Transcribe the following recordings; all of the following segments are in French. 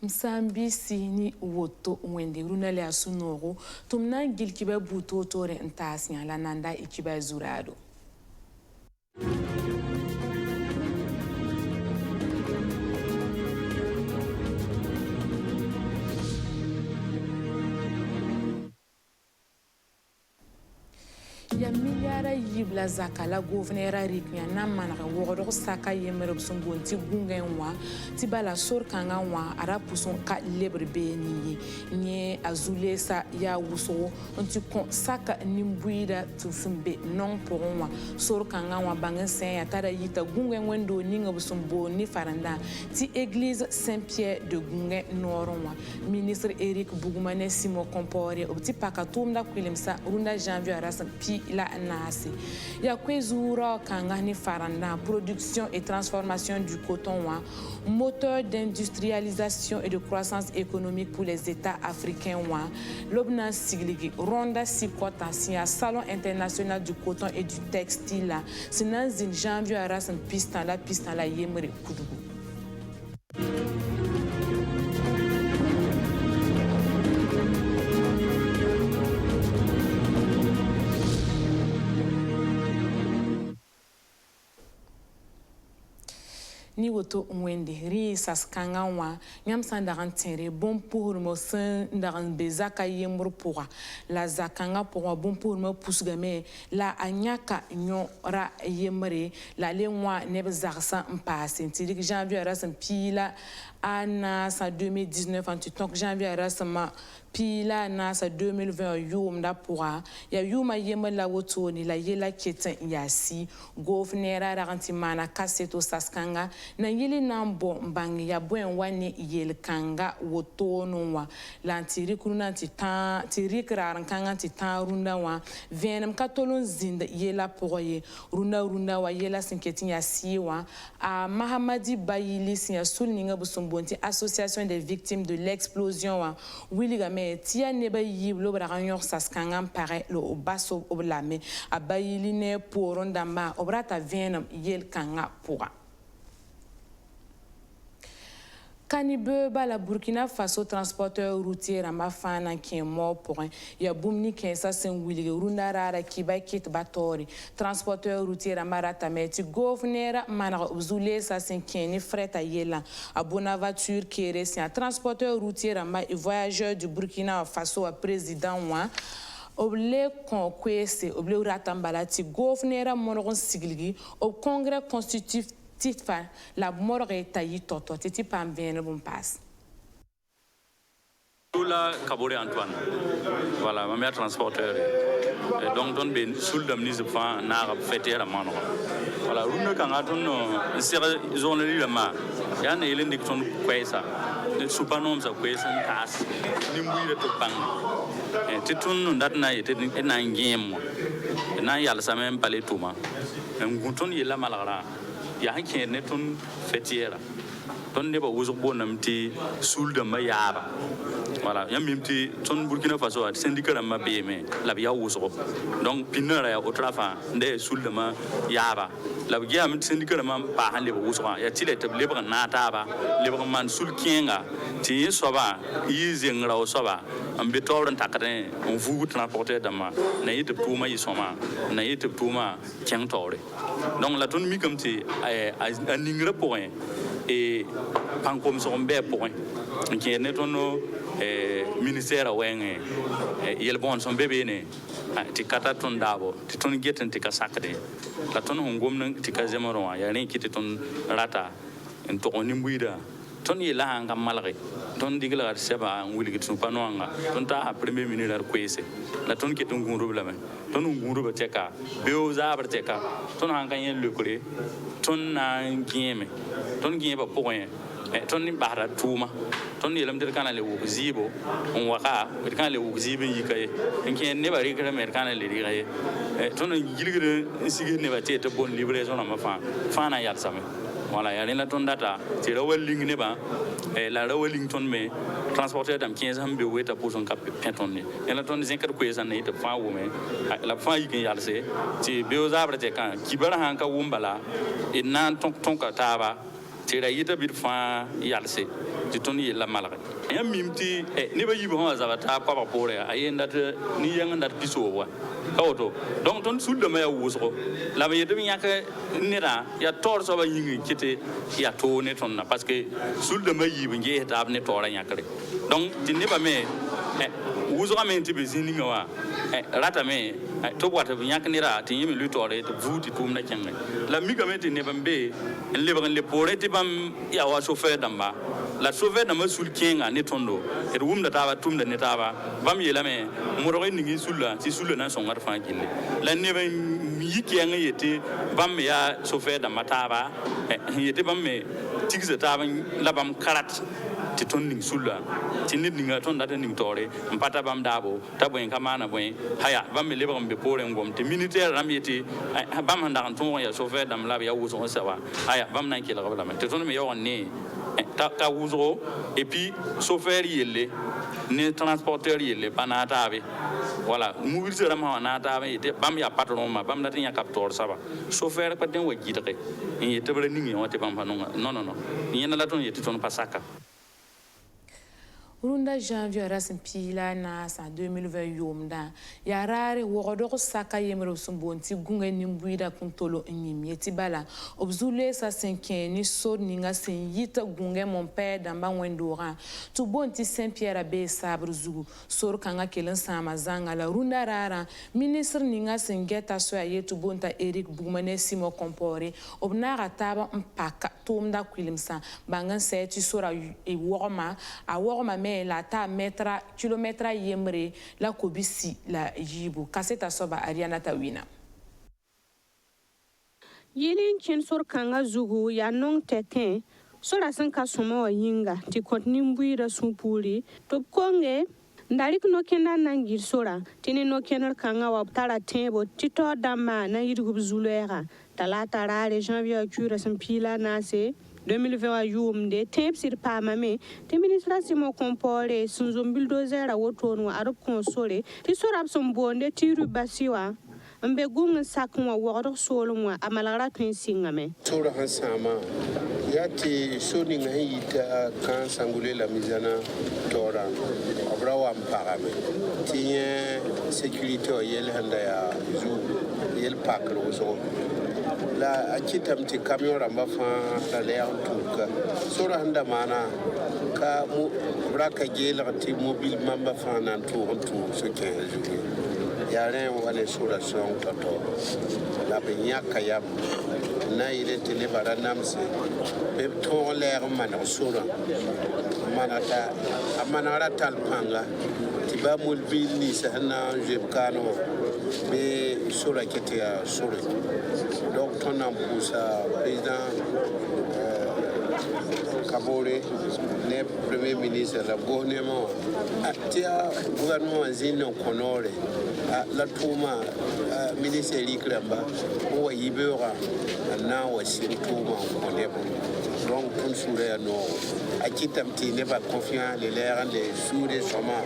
Msambi sini woto wende runale asunoro tumna gilkiba buto tore ntasinya la nanda ikiba zurado. Ya miliara yibla zakala gouverneur riknya na manaka wodo saka yemerop sungonti gungenwa tibala sor kanga wa ara puson ka lebre beni nye azule sa ya wuso onti kon saka nimbuida tufumbe non poronwa sor kanga wa bangen sen ya tada yita gungen wendo ninga busumbo ni faranda ti église Saint-Pierre de Gungen Noronwa ministre Eric Bougoumane Simo Compore obti pakatumda kwilimsa runda janvier arasa pi la nasi ya kwezura kangani faranda production et transformation du coton moteur d'industrialisation et de croissance économique pour les États africains l'obna sigligi ronda sikota sia salon international du coton et du textile sinan zin janvier arasa pistan la yemre kudugu. Ni woto mwende ri saskanga wa nyam sandaran tere bon pour mo sandaran bezaka yemur pour la zakanga pour bon pour mo pusgame la anyaka nyora yemre la lengwa neb zarsa mpasse tidik janvier rasan pila ana sa 2019 en tant janvier rasan pila na sa 2020 yum da pourra ya yuma yema la woto ni la yela keten yasi gouverneur ranti mana kaseto saskanga na yeli nambo mbangi ya bwen wani yel kanga woto no wa lantiri kununa titan tiri kraran kanga titan runda wa venam katolon zinda yela poye runda wa yela sinketin yasi wa a Mahamadi Bayili sin sulninga busumbonti association des victimes de l'explosion wa willigame tia neba yiblo braganyor saskangam pare lo baso oblame abayili ne porondamba obrata venam yel kanga pora Kanibe la Burkina Faso transporteur routier rama fana qui est mort pour un ya boumni kensa sen wili rundara kiba kit batori transporteur routier rama ratameti gouverneur mana zule sa sen keni freta yela abona voiture kere c'est un transporteur routier rama et voyageur du Burkina Faso à président wa oble kon kwese oble ratambala ti gouverneur monogon sigligi au congrès constitutif Titfa la mort est taillée toto titi pam vient bon passe. Là Kabore Antoine voilà ma mère transporteur et donc don ben sul dam ni zefa na rab fêter la mano voilà runa kanga don sere zone li ma ya ne ile ndik ton kwesa ne supanom sa kwesa tas ni mbuire to pang et titun ndat na yete na ngiem na yal sa même palais tuma nguton yela malagara ya hanke ne ton fetiera ton ne ba wuzo bonam ti sulda ma yaba voilà ya mimti ton Burkina Faso at syndicat ma beme la biya wuzo donc pinera ya otrafa nde sulda ma yaba la biya mi syndicat ma pa hande ba wuzo ya tile te lebra na taba lebra man sul kinga ti soba yize ngra soba ambe tawran takane on vugu transporter dama na yite puma yisoma na yite puma kyang tawre donc la ton mi comme ti a ningra point et pan comme son be point qui ne ton ministère wenge yel bon son bébé ne ti kata ton dabo ti ton geten ti kasakde la ton ngom nan ti kazemaro ya ne kiti ton rata en to on nimbuida ton yela ngam malare ton digla seba wuli kitu panwanga ton ta premier ministre kwese la ton kitu nguru la me ton nguru ba teka beo za ba teka ton hanga yen lekure ton na gieme ton gieba point ton ni bahra tuma ton yelam der kana le wuzibo on waka der kana le wuzibo yikaye en ne bari kra mer kana le rigaye ton gilgire sige ne ba tete bon livraison ma fa na yat same voilà ya la ton data ti rawaling ne ba la rawaling ton me transporteur dam 15 hambe weta pour son cap penton ne la ton zinkat ko yesa ne te fa wo me la fa yikin yalse ti beoza brate kan kibara han ka wumbala e nan ton ka taba tira yita bit fa yalse ti ton yi la malga ya mimti ne ba yibo ha za ta kwa ba pore ayenda te ni yang ndat piso wa kawoto donc ton sul de ma wusro la ba yita nya ka nira ya tor so ba yingi kite ya to ne ton na parce que sul de ma yibo nge ta ne tora nya kare donc ti ne ba me wusro me ti be zini ngawa rata me to wata nya ka nira ti yimi lu tore to vuti tum na kenga la mi ga me ti ne ba mbe le ba le pore ti bam ya wa chauffeur damba la chauffeur damba sul kenga ne tondo e wum da taba tum da ne taba bam yela me moro ni sulla ti sulla na songar fa kille la ne ba yi kenga yete bam ya chauffeur damba taba yete bam me tigze taba la bam karat ti ton ning sulla ti nit ninga ton data ning tore mpata bam dabo tabo en kamana boy haya bam me leba be pore ngom ti militaire ram yete bam handa kan ton ya chauffeur dam la ya wuso sawa haya bam nan kila gabla me ti ton me yo ne ta wuso et puis chauffeur yelle ne transporteur yelle banata be voilà mobilise ram ha na ta be bam ya patron ma bam data ya capteur saba chauffeur pa den waji de yete bra ningi on te bam fa non ni na la ton yete ton pasaka Runda janvier rasin pila na sa 2020 yomda ya rare wogodo saka yemro sumbonti gunga nimbuida kuntolo nyimyeti bala obzule sa 5 ni so ninga sen yita gunga mon père damba wendora tu bonti Saint Pierre abe sabre zugu sor kanga kelen sama zanga la runda rara ministre ninga sen geta so ya yetu bonta Eric Boumane Simo Kompore obnara taba mpaka tumda kwilimsa bangan seti sora e wogoma a wogoma la ta metra kilomètre yemre la kobisi la jibu kaseta soba Ariana Tawina yelin chen sor kanga zugu ya nong teten sora san ka somo yinga ti kotni mbuira supuri top konge ndalik no kenda nangir sora tini no kenar kanga wa tara tembo tito dama na yirgub zulera talata rare janvier cure san pila nase 2020 yumde temp sir pamame te ministre Simo Kompore sunzom bulldozer a wotonu arab konsole ti sorab som bonde ti rubasiwa mbe gung sakwa wogdo solomwa amalara tin singame sura hansama yati soni ngayita kan sangule la mizana tora abrawa mpagame tiye sécurité yel handa ya zu yel pakro so la akitam ti camion ramba fa la leer tuka sura handa mana ka mu braka gel ti mobile mamba fa nan tour so kenzu yare wale sura son toto la benyaka yam na ile tele baranamse be to leer mana sura manata amanara talpanga tiba mulbil ni sana jebkano be sura ketia sura donc ton ambusa président Kabore le premier ministre la gouvernement atia gouvernement zino konore la tuma ministre likramba o yibera na wa sintuma konebo donc pour sourire no akitamti ne pas confiant les l'air les sourire soma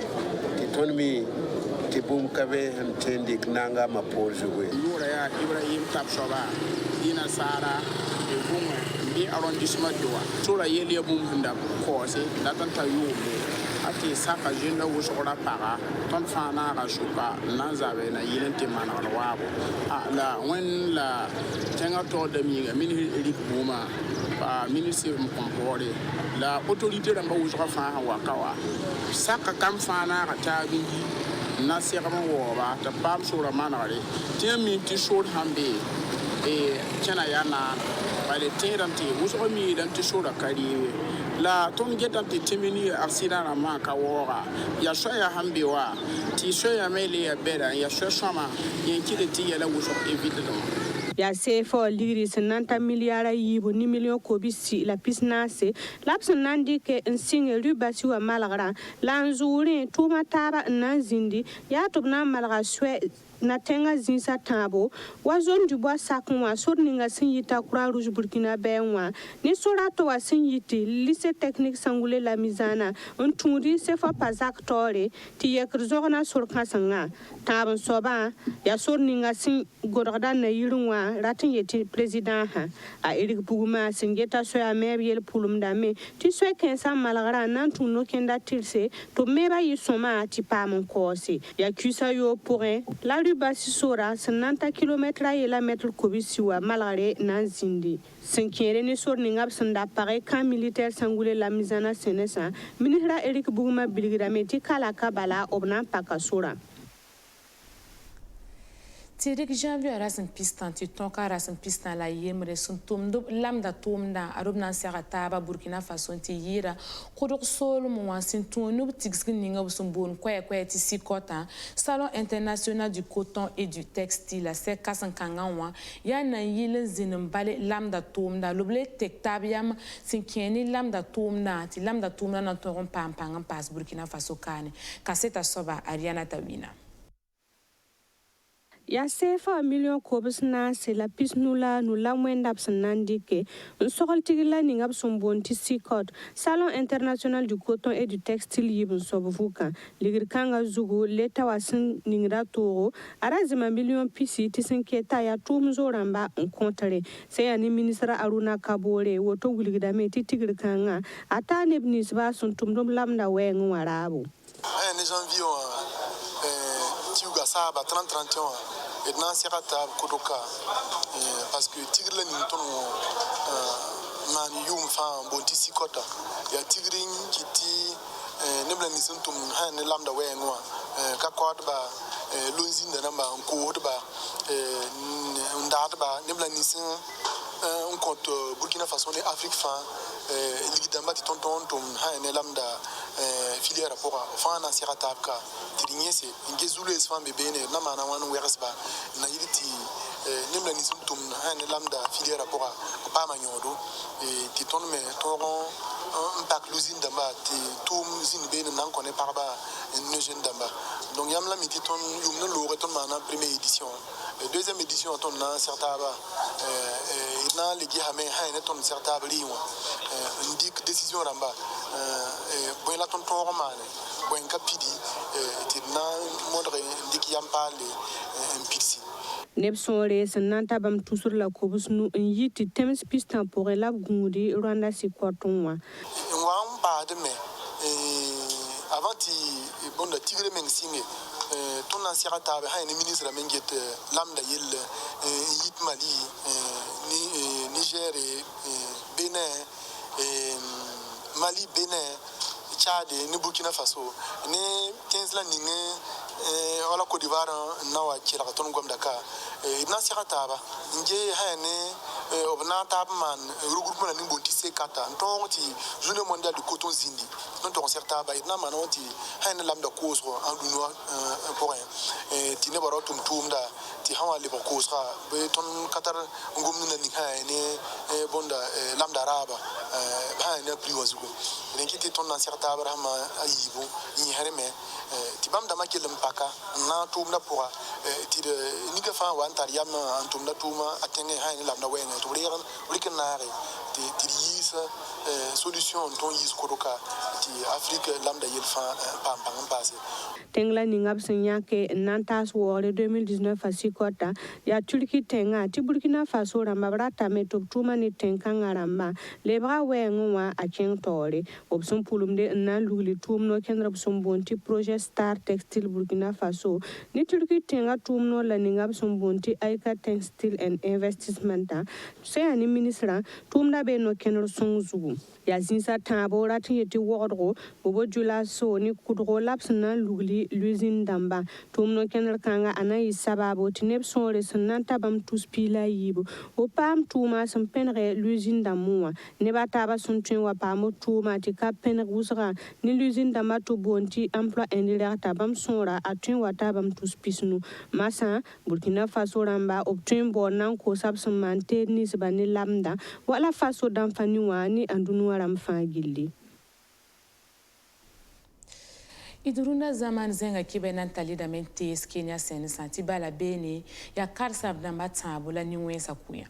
titonomi te bum kabe ntende knanga mapozo we yura ya Ibrahim Tapsoba dina sara e bum bi arrondissement doa sura yele bum hunda kose datanta yumu ati saka jinda wusora para ton fana ga shuka nanzabe na yilente manalo wabo la wen la tenga to de mi mini Eric Bouma pa ministre Kompore la autorité da wusora fa wakawa saka kam fana ga tabi na serama woba ta pam sura manare temi ti short hambe e chana yana bale teranti wusora mi dan ti sura kari la ton getanti timini accident ma ka wora ya shoya hambe wa ti shoya mele ya bera ya shoshama yenkile ti yala wusora évidemment ya sefo liris nanta miliara yibo ni million kobisi la pisnase laps nandi ke nsinge rubasi wa malagra lanzuri tuma taba nanzindi ya tubna malaga swe na tenga zinsa tabo wa zone du bois sakwa sorninga sin yita Croix Rouge Burkina Benwa ni sorato wa sin yiti lycée technique Sangoulé la Mizana on tundi se fa pazak tore ti yekr zogna sorka sanga tabon soba ya sorninga sin gorda na yirunwa ratin yeti president ha a Eric Buguma singeta so ya mebiyel pulum dame ti so kensa malagara nan tuno kenda tilse to meba yisoma ti pamon kosi ya kusa yo pourrait la rubasi sora 90 km et la mètre kubisiwa malagare nan zindi Sinkere ni sorninga sanda pare kan militaire Sangoulé la Mizana senesa ministre Eric Buguma bilgrame ti kala kabala obna pakasura Tirik janvier rasin pistan ti tonka rasin pistan la yemre sun tumdu lamda tumda arubna taba Burkina Faso ti yira kodok solo mo wasin tunu tigskin ninga sun bon kwa ti sikota Salon international du coton et du textile se kasan kanganwa ya na yile zinin bale lamda tumda loble tek tabiam sinkeni lamda tumda na toron pampangan pas Burkina Faso kane kaseta soba Ariana Tawina ya sefa million kobus na se la pis nula mwenda psanandike un sokol tigila ni ngab sombonti sikot Salon international du coton et du textile yibun sobufuka ligir kanga zugu leta wasin ningra toro arazima million pisi tisinketa ya tumzo ramba un kontre se ya ni ministra Aruna Kabore woto guligida me titigir kanga ata nebnis ba sun tumdum lamda wengu warabu les envions tiuga saba 30-31 et dans ces ratabs kodoka parce que tigre ni ton man yum fa bonti sikota ya tigring kiti nebla ni suntum ha ne lamda wenwa ka kod ba lunzin da namba ko ba ndad ba nebla ni sun on compte Burkina Faso et Afrique fa ligidamba ti tonton tum ha ne lamda filière rapport fa na siratab ka tigné c'est ngezulu esfam bebene na mana wan weresba na yiti nimla ni sumtum ha ne lamda filière rapport pa manyodo et ti ton me toron impact l'usine d'amba ti tum usine bene nan connaît par ba ne jeune d'amba donc yam la miti ton yum no lo reton mana première édition deuxième édition ton na certaba na legi hame ha ne ton certaba liwa indique décision ramba bon la ton toron mane bon kapidi ti na modre indique yam parle impixi Nepsore senanta bam toujours la kobus nu yiti tems pistan pour la gungudi Rwanda si kwatonwa ngwa mba de me avant ti bon de tigre men singe ton ancien tabe ha ni ministre menget lamda yel yit Mali ni Niger et Bénin Mali Bénin Tchad ni Burkina Faso ni 15 la ni wala Côte d'Ivoire na wa kira ton gwam daka na sirataba nje ha ni obna tabman regroupement ni bonti sekata ntonti journée mondiale du coton zindi non ton certaba na manoti ha ni lamda kozro en dunoa pour rien ti ne baro tum da ti hawa le kozra be ton katar ngum ni ha ni bonda lamda raba ba ni pri wazugo ngiti ton na certaba rama ayibo ni hareme ti bam da makelem paka na tumda pour ti de ni ka fa wan tar yam antumda tuma atenge ha ni lamda wene to riran rikanare ti yisa solution ton yis kodoka ti Afrique lamda yel fa pam passé tengla ni ngab senyake nantas wore 2019 asikota ya Turki tenga ti Burkina Faso ramba brata metop tuma ni tenkanga ramba lebra wenwa a kentore opson pulumde na lugli tumno kendra bonti projet Star Textile Burkina Faso ni Turki tenga tumno la ni ngab bonti Aika Textile and Investment se ani ministra tumda be no kenro sonzugu ya zinsa tabora ti wodro bobo jula so ni kudro lapsna lugli l'usine d'amba tumno kenel kanga anayi sababo tineb sonre sananta bam tuspila yibo o pam tuma sam penre l'usine d'amua ne bataba suntun wa pam tuma ti ka pen rusra ni l'usine d'amba to bonti emploi indirect tabam sonra atun wa tabam tuspisnu masa Burkina Faso ramba obtun bonan ko sabsum mante ni sbani lamda wala faso damfani wani andunu ram fagilli idurunda zaman zenga kibe nan talida men tes Kenya sen santi bala bene ya karsa damba tabo la niwensa kuya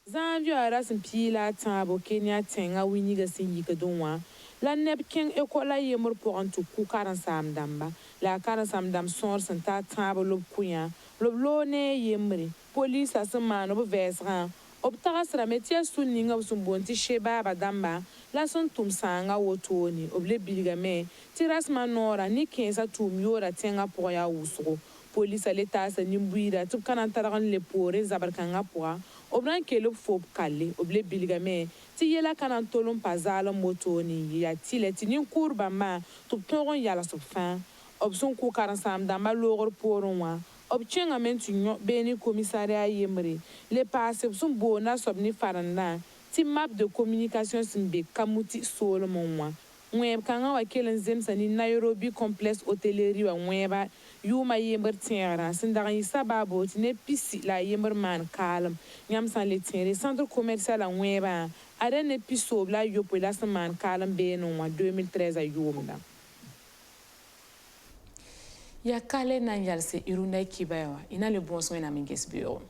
zanvio arasin pila tabo Kenya tenga winiga sin yika donwa la neb ken ekola yemur pour en tout ku karan sam damba la karan sam dam sor santa tabo lob kuya lob lone yemri police asman ob vesran ob tagasra metia sunninga sumbonti sheba badamba la son tum sanga wotoni ob le bilgame tiras manora ni kensa tum yora tenga pour ya usgo police aleta sa nimbuira tup kana taragan le pore zabarkanga poa obran kelo fop kalle ob le bilgame ti yela kana tolon pazala motoni ya tileti ni kurba ma tup toron yala sofan ob son ku karan sam damba logor poronwa obchenga mentu beni commissariat yemre les passé sont bona sobni faranda ti map de communication simbe kamuti solomon wa mweb kanga wa kelen zemsani Nairobi complexe hôtellerie wa mweba yuma yember tiara sindaga isababo ti ne pisi la yember man kalm nyam san le tiere centre commercial la mweba ada ne piso la yopo la man kalm beno wa 2013 a yomda ya kale na yalse irunda kibawa ina le bon soin na mingesbio